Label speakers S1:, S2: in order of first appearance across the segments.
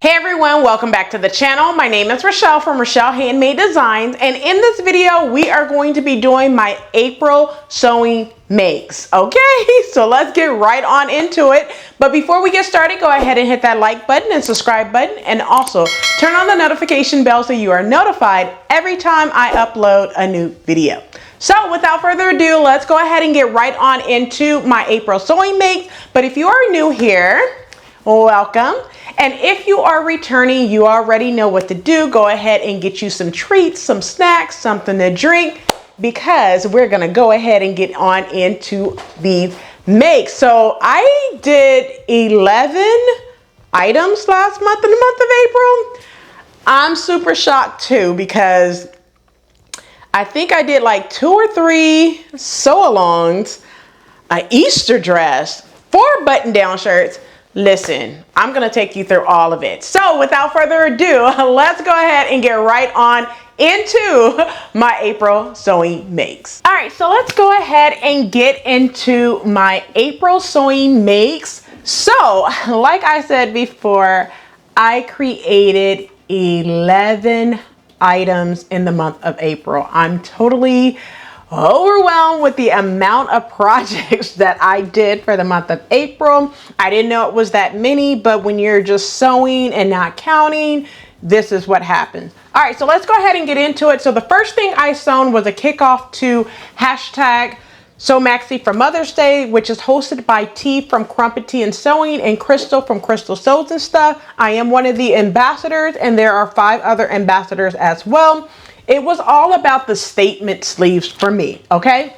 S1: Hey everyone, welcome back to the channel. My name is Rochelle from Rochelle.Handmade.Designs, and in this video we are going to be doing my April sewing makes. Okay, so let's get right on into it. But before we get started, go ahead and hit that like button and subscribe button, and also turn on the notification bell so you are notified every time I upload a new video. So without further ado, let's go ahead and get right on into my April sewing makes. But if you are new here, welcome. And if you are returning, you already know what to do. Go ahead and get you some treats, some snacks, something to drink, because we're gonna go ahead and get on into these makes. So I did 11 items last month, in the month of April. I'm super shocked too, because I think I did like 2 or 3 sew-alongs, an Easter dress, 4 button-down shirts. Listen, I'm gonna take you through all of it. So without further ado, let's go ahead and get right on into my April sewing makes. All right, so let's go ahead and get into my April sewing makes. So like I said before, I created 11 items in the month of April. I'm totally overwhelmed with the amount of projects that I did for the month of April. I didn't know it was that many, but when you're just sewing and not counting, this is what happens. All right, so let's go ahead and get into it. So the first thing I sewn was a kickoff to hashtag Sew Maxi for Mother's Day, which is hosted by T from Crumpet Tea and Sewing and Crystal from Crystal Sews and Stuff. I am one of the ambassadors, and there are 5 other ambassadors as well. It was all about the statement sleeves for me, okay?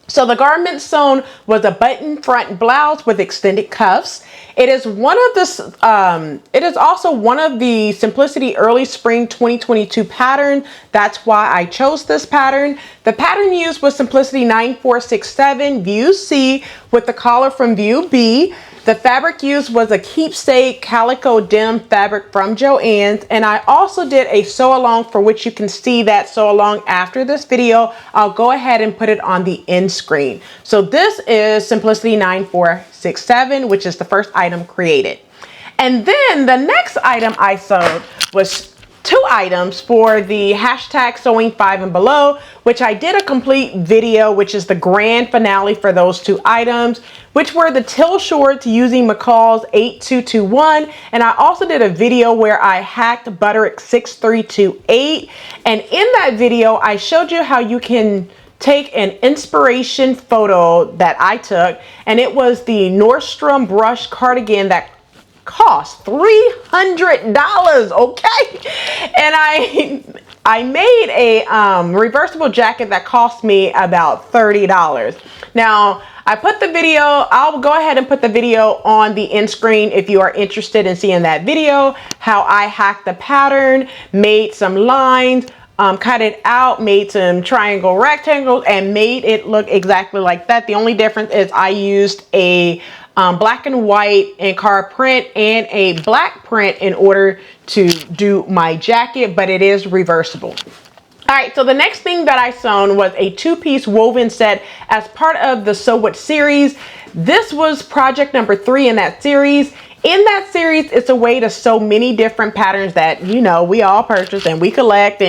S1: So the garment sewn was a button front blouse with extended cuffs. It is also one of the Simplicity Early Spring 2022 pattern. That's why I chose this pattern. The pattern used was Simplicity 9467 View C with the collar from View B. The fabric used was a keepsake calico denim fabric from Joann's, and I also did a sew along, for which you can see that sew along after this video. I'll go ahead and put it on the end screen. So this is Simplicity 9467, which is the first item created. And then the next item I sewed was 2 items for the hashtag Sewing 5 and Below, which I did a complete video, which is the grand finale for those 2 items, which were the till shorts using McCall's 8221. And I also did a video where I hacked Butterick 6328. And in that video, I showed you how you can take an inspiration photo that I took, and it was the Nordstrom brush cardigan that cost $300, okay? And I made a reversible jacket that cost me about $30. Now, I put the video, I'll go ahead and put the video on the end screen if you are interested in seeing that video, how I hacked the pattern, made some lines, cut it out, made some triangle rectangles, and made it look exactly like that. The only difference is I used a black and white and card print and a black print in order to do my jacket, but it is reversible. All right, so the next thing that I sewn was a 2-piece woven set as part of the Sew What series. This was project number 3 in that series. In that series, it's a way to sew many different patterns that, you know, we all purchase and we collect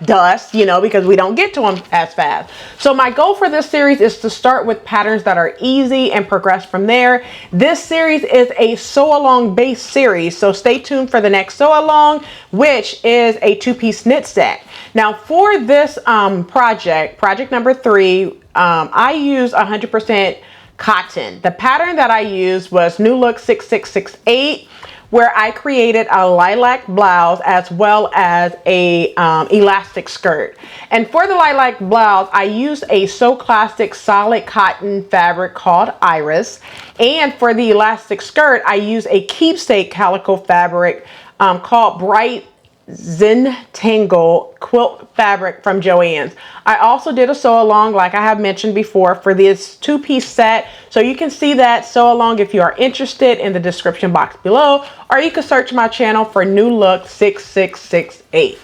S1: dust, you know, because we don't get to them as fast. So my goal for this series is to start with patterns that are easy and progress from there. This series is a sew along based series, so stay tuned for the next sew along, which is a 2-piece knit set. Now for this project number 3, I use 100% cotton. The pattern that I used was New Look 6668, where I created a lilac blouse as well as a elastic skirt. And for the lilac blouse, I used a So Classic solid cotton fabric called Iris. And for the elastic skirt, I used a keepsake calico fabric called Bright Zentangle quilt fabric from Joann's. I also did a sew along, like I have mentioned before, for this 2-piece set. So you can see that sew along if you are interested in the description box below, or you can search my channel for New Look 6668.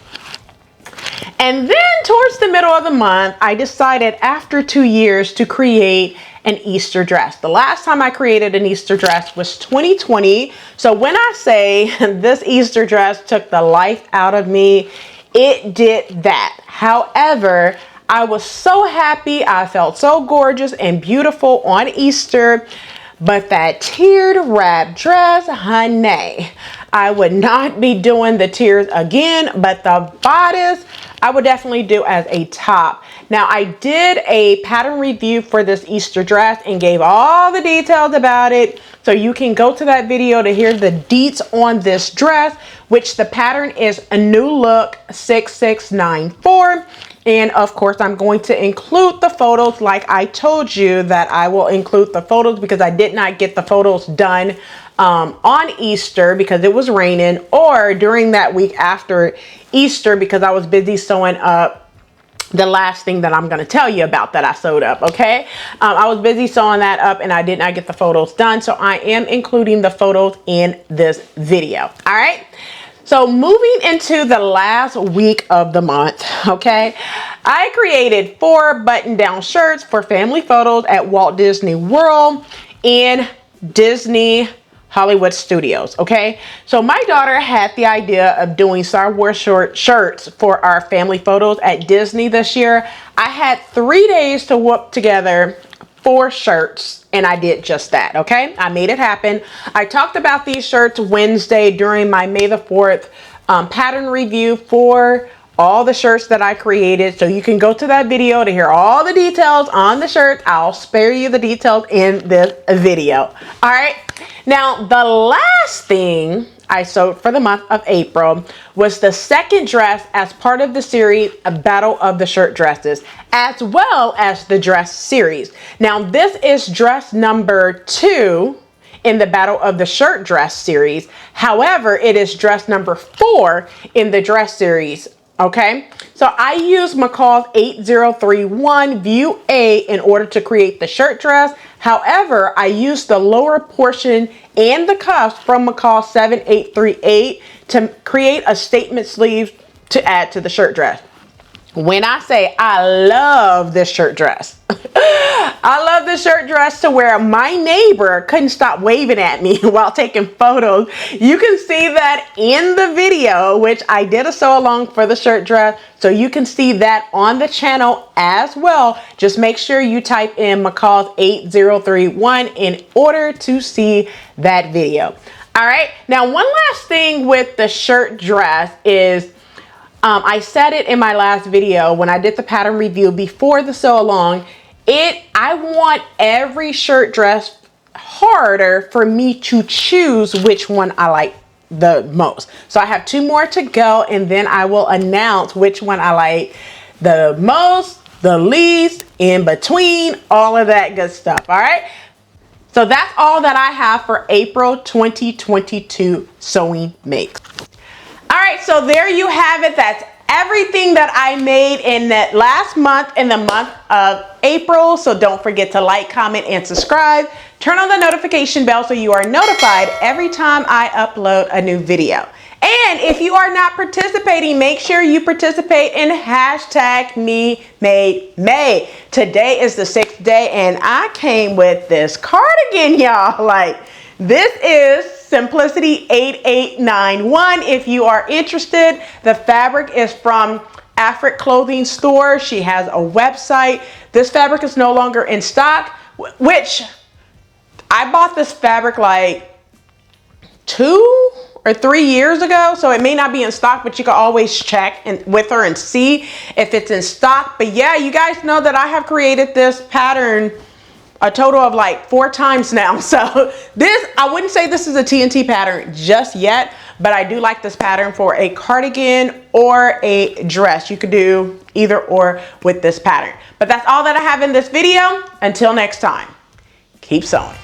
S1: And then towards the middle of the month, I decided after 2 years to create an Easter dress. The last time I created an Easter dress was 2020. So when I say this Easter dress took the life out of me, it did that. However, I was so happy. I felt so gorgeous and beautiful on Easter. But that tiered wrap dress, honey, I would not be doing the tiers again, but the bodice, I would definitely do as a top. Now, I did a pattern review for this Easter dress and gave all the details about it. So you can go to that video to hear the deets on this dress, which the pattern is a New Look 6694. And of course, I'm going to include the photos like I told you that I will include the photos, because I did not get the photos done on Easter because it was raining, or during that week after Easter because I was busy sewing up the last thing that I'm going to tell you about that I sewed up. Okay. I was busy sewing that up and I did not get the photos done. So I am including the photos in this video. All right. So moving into the last week of the month, okay, I created 4 button-down shirts for family photos at Walt Disney World and Disney Hollywood Studios, okay? So my daughter had the idea of doing Star Wars short shirts for our family photos at Disney this year. I had 3 days to whoop together 4 shirts, and I did just that, okay? I made it happen. I talked about these shirts Wednesday during my May the 4th pattern review for all the shirts that I created. So you can go to that video to hear all the details on the shirts. I'll spare you the details in this video. All right. Now, the last thing I sewed for the month of April was the second dress as part of the series, A Battle of the Shirt Dresses, as well as the dress series. Now, this is dress number 2 in the Battle of the Shirt Dress series. However, it is dress number 4 in the dress series. Okay, so I used McCall's 8031 View A in order to create the shirt dress. However, I used the lower portion and the cuffs from McCall 7838 to create a statement sleeve to add to the shirt dress. When I say I love this shirt dress, I love this shirt dress to where my neighbor couldn't stop waving at me while taking photos. You can see that in the video, which I did a sew along for the shirt dress. So you can see that on the channel as well. Just make sure you type in McCall's 8031 in order to see that video. All right. Now, one last thing with the shirt dress is I said it in my last video when I did the pattern review before the sew along. I want every shirt dress harder for me to choose which one I like the most. So I have 2 more to go, and then I will announce which one I like the most, the least, in between, all of that good stuff. All right. So that's all that I have for April 2022 sewing makes. All right, so there you have it. That's everything that I made in that last month, in the month of April. So don't forget to like, comment, and subscribe. Turn on the notification bell so you are notified every time I upload a new video. And if you are not participating, make sure you participate in hashtag #MeMadeMay. Today is the 6th day, and I came with this cardigan, y'all. Like, this is Simplicity 8891. If you are interested, the fabric is from Afric Clothing Store. She has a website. This fabric is no longer in stock, which I bought this fabric like 2 or 3 years ago. So it may not be in stock, but you can always check with her and see if it's in stock. But yeah, you guys know that I have created this pattern a total of like 4 times now. So this, I wouldn't say this is a TNT pattern just yet, but I do like this pattern for a cardigan or a dress. You could do either or with this pattern. But that's all that I have in this video. Until next time, keep sewing.